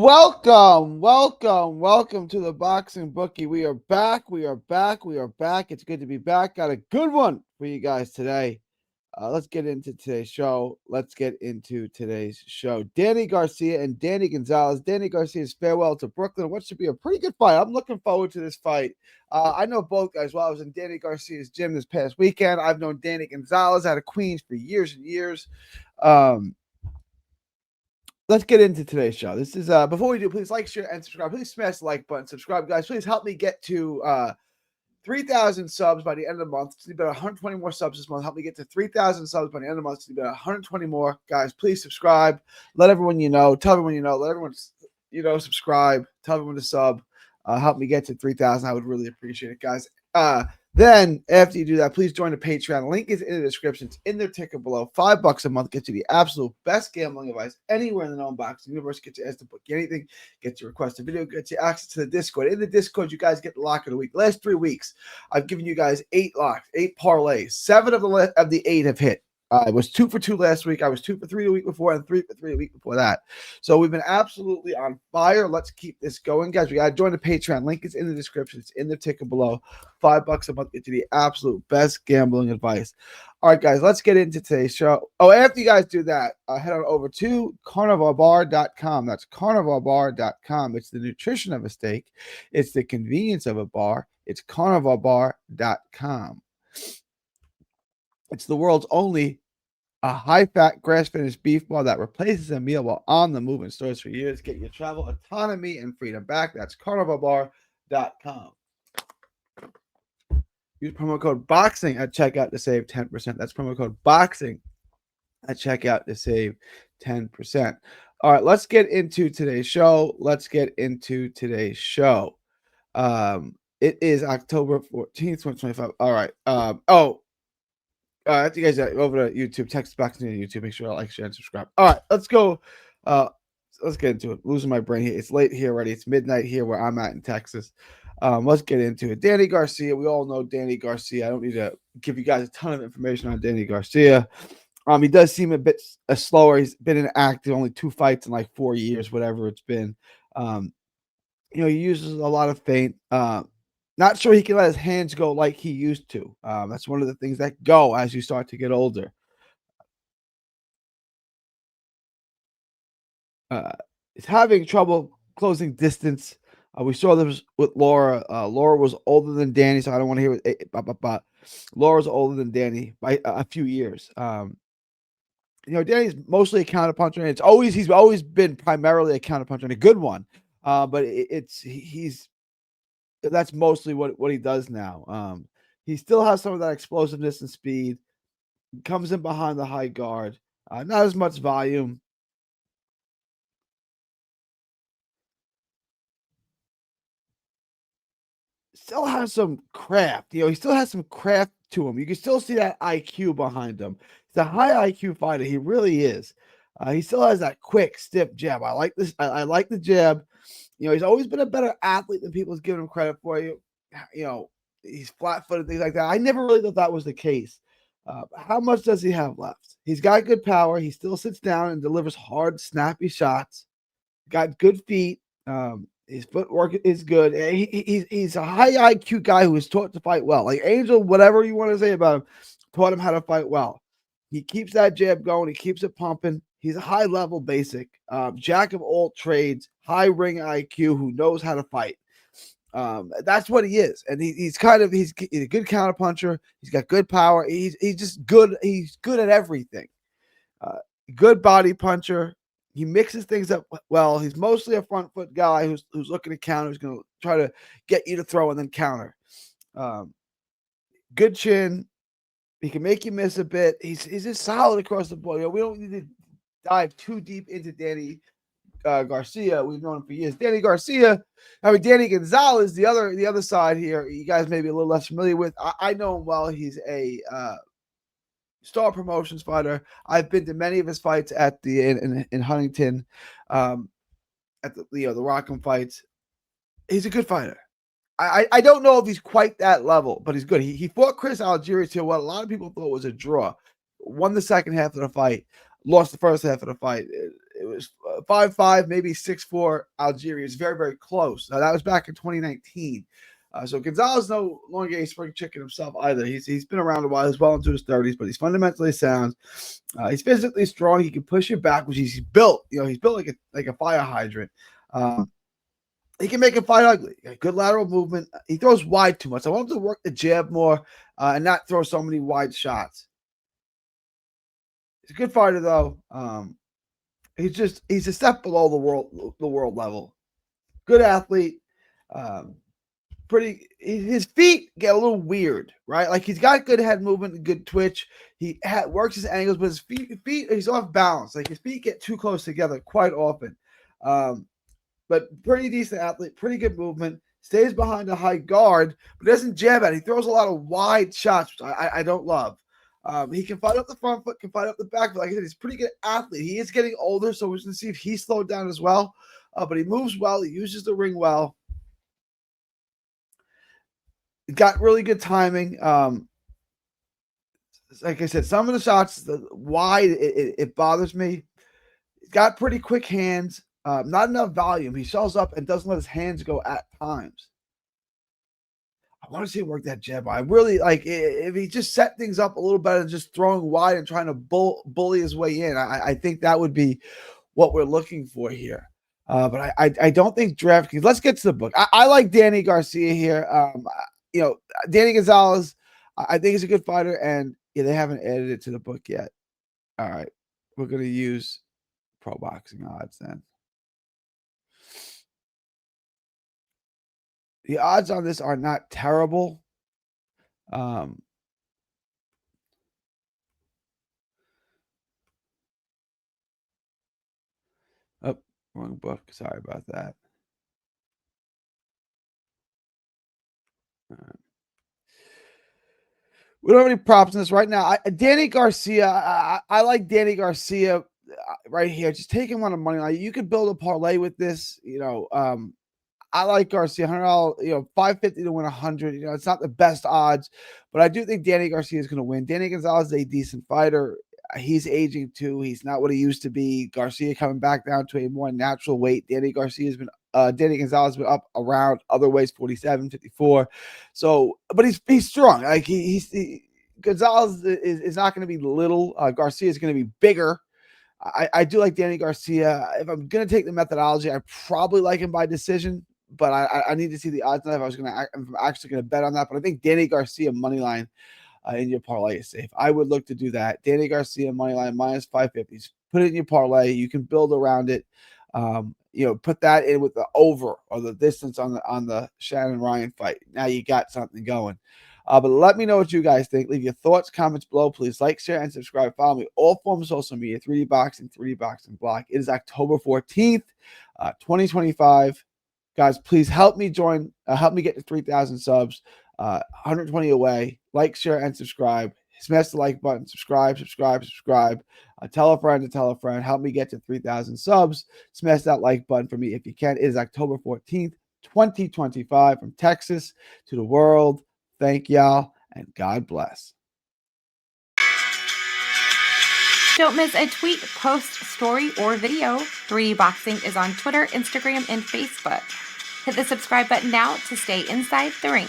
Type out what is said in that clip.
Welcome to the Boxing Bookie. We are back. It's good to be back. Got a good one for you guys today. Let's get into today's show. Danny Garcia and Danny Gonzalez. Danny Garcia's farewell to Brooklyn. What should be a pretty good fight. I'm looking forward to this fight. I know both guys well. I was in Danny Garcia's gym this past weekend. I've known Danny Gonzalez out of Queens for years and years. Let's get into today's show. This is before we do, please like, share, and subscribe. Please smash the like button, subscribe, guys. Please help me get to 3,000 subs by the end of the month. It's about 120 more subs this month. Help me get to 3,000 subs by the end of the month. It's about 120 more, guys. Please subscribe. Let everyone you know. Tell everyone you know. Let everyone subscribe. Tell everyone to sub. Help me get to 3,000. I would really appreciate it, guys. Then, after you do that, please join the Patreon. Link is in the description. It's in the ticker below. $5 a month gets you the absolute best gambling advice anywhere in the known boxing universe. Get you asked to book anything, get you request a video, get you access to the Discord. In the Discord, you guys get the lock of the week. Last 3 weeks, I've given you guys 8 locks, 8 parlays. 7 of the 8 have hit. I was 2 for 2 last week. I was 2 for 3 the week before and 3 for 3 the week before that. So we've been absolutely on fire. Let's keep this going, guys. We got to join the Patreon. Link is in the description. It's in the ticker below. $5 a month gets you the absolute best gambling advice. All right, guys, let's get into today's show. Oh, after you guys do that, head on over to carnivalbar.com. That's carnivalbar.com. It's the nutrition of a steak. It's the convenience of a bar. It's carnivalbar.com. It's the world's only high-fat, grass-finished beef bar that replaces a meal while on the move in stores for years. Get your travel autonomy and freedom back. That's carnivalbar.com. Use promo code BOXING at checkout to save 10%. That's promo code BOXING at checkout to save 10%. All right, let's get into today's show. It is October 14th, 2025. All right. After you guys over to YouTube, text box on YouTube. Make sure to like, share, and subscribe. All right, let's go. Let's get into it. Losing my brain here. It's late here already. It's midnight here where I'm at in Texas. Let's get into it. Danny Garcia. We all know Danny Garcia. I don't need to give you guys a ton of information on Danny Garcia. He does seem a bit slower. He's been inactive, only 2 fights in like 4 years, whatever it's been. He uses a lot of feint. Not sure he can let his hands go like he used to. That's one of the things that go as you start to get older. He's having trouble closing distance. We saw this with Laura. Laura was older than Danny, so I don't want to hear it. Laura's older than Danny by a few years. Danny's mostly a counterpuncher, and he's always been primarily a counterpuncher and a good one. But that's mostly what he does now. He still has some of that explosiveness and speed. Comes in behind the high guard. Not as much volume. Still has some craft. He still has some craft to him. You can still see that IQ behind him. He's a high IQ fighter. He really is. He still has that quick, stiff jab. I like this. I like the jab. He's always been a better athlete than people's giving him credit for. He's flat-footed, things like that. I never really thought that was the case. How much does he have left? He's got good power. He still sits down and delivers hard, snappy shots. Got good feet. His footwork is good. He's a high IQ guy who was taught to fight well. Like Angel, whatever you want to say about him, taught him how to fight well. He keeps that jab going. He keeps it pumping. He's a high-level basic, jack of all trades, high-ring IQ who knows how to fight. That's what he is. And he's a good counterpuncher. He's got good power. He's just good. He's good at everything. Good body puncher. He mixes things up well. He's mostly a front foot guy who's looking to counter, who's going to try to get you to throw and then counter. Good chin. He can make you miss a bit. He's just solid across the board. We don't need to dive too deep into Danny Garcia. We've known him for years. Danny Gonzalez, the other side here, you guys may be a little less familiar with. I know him well. He's a Star Promotions fighter. I've been to many of his fights at in Huntington, at the Rock'em fights. He's a good fighter. I don't know if he's quite that level, but he's good. He fought Chris Algieri to what a lot of people thought was a draw. Won the second half of the fight, lost the first half of the fight. it was 5'5", maybe 6'4". Algeria is very, very close. Now that was back in 2019. So Gonzalez no longer a spring chicken himself either. He's been around a while. He's well into his 30s, but he's fundamentally sound. He's physically strong. He can push you back, which he's built. He's built like a fire hydrant. He can make a fight ugly. Good lateral movement. He throws wide too much. I want him to work the jab more and not throw so many wide shots. He's a good fighter though. He's a step below the world level. Good athlete. His feet get a little weird, right? Like he's got good head movement and good twitch. He works his angles, but his feet he's off balance. Like his feet get too close together quite often. But pretty decent athlete, pretty good movement. Stays behind a high guard, but doesn't jab at it. He throws a lot of wide shots, which I don't love. He can fight up the front foot, can fight up the back foot. Like I said, he's a pretty good athlete. He is getting older, so we're going to see if he's slowed down as well. But he moves well. He uses the ring well. Got really good timing. Like I said, some of the shots, the wide, it bothers me. He's got pretty quick hands. Not enough volume. He shells up and doesn't let his hands go at times. I want to see him work that jab. I really like if he just set things up a little better than just throwing wide and trying to bully his way in. I think that would be what we're looking for here. But I don't think DraftKings. Let's get to the book. I like Danny Garcia here. Danny Gonzalez, I think he's a good fighter, and they haven't added it to the book yet. All right, we're gonna use pro boxing odds then. The odds on this are not terrible. Oh, wrong book. Sorry about that. We don't have any props in this right now. Danny Garcia, I like Danny Garcia right here. Just take him on a money line. You could build a parlay with this. I like Garcia, $100, $550 to win 100. It's not the best odds, but I do think Danny Garcia is going to win. Danny Gonzalez is a decent fighter. He's aging too. He's not what he used to be. Garcia coming back down to a more natural weight. Danny Gonzalez has been up around other weights, 47, 54. So, but he's strong. Like Gonzalez is not going to be little. Garcia is going to be bigger. I do like Danny Garcia. If I'm going to take the methodology, I probably like him by decision, but I need to see the odds on if I'm actually going to bet on that. But I think Danny Garcia money line in your parlay is safe. I would look to do that. Danny Garcia money line minus 550. Put it in your parlay. You can build around it. Put that in with the over or the distance on the Shannon Ryan fight. Now you got something going. But let me know what you guys think. Leave your thoughts, comments below. Please like, share, and subscribe. Follow me all forms of social media, 3D Boxing, 3D Boxing Block. It is October 14th, 2025. Guys, please help me get to 3,000 subs. 120 away. Like, share, and subscribe. Smash the like button. Subscribe. Tell a friend to tell a friend. Help me get to 3,000 subs. Smash that like button for me if you can. It is October 14th, 2025. From Texas to the world. Thank y'all, and God bless. Don't miss a tweet, post, story, or video. 3D Boxing is on Twitter, Instagram, and Facebook. Hit the subscribe button now to stay inside the ring.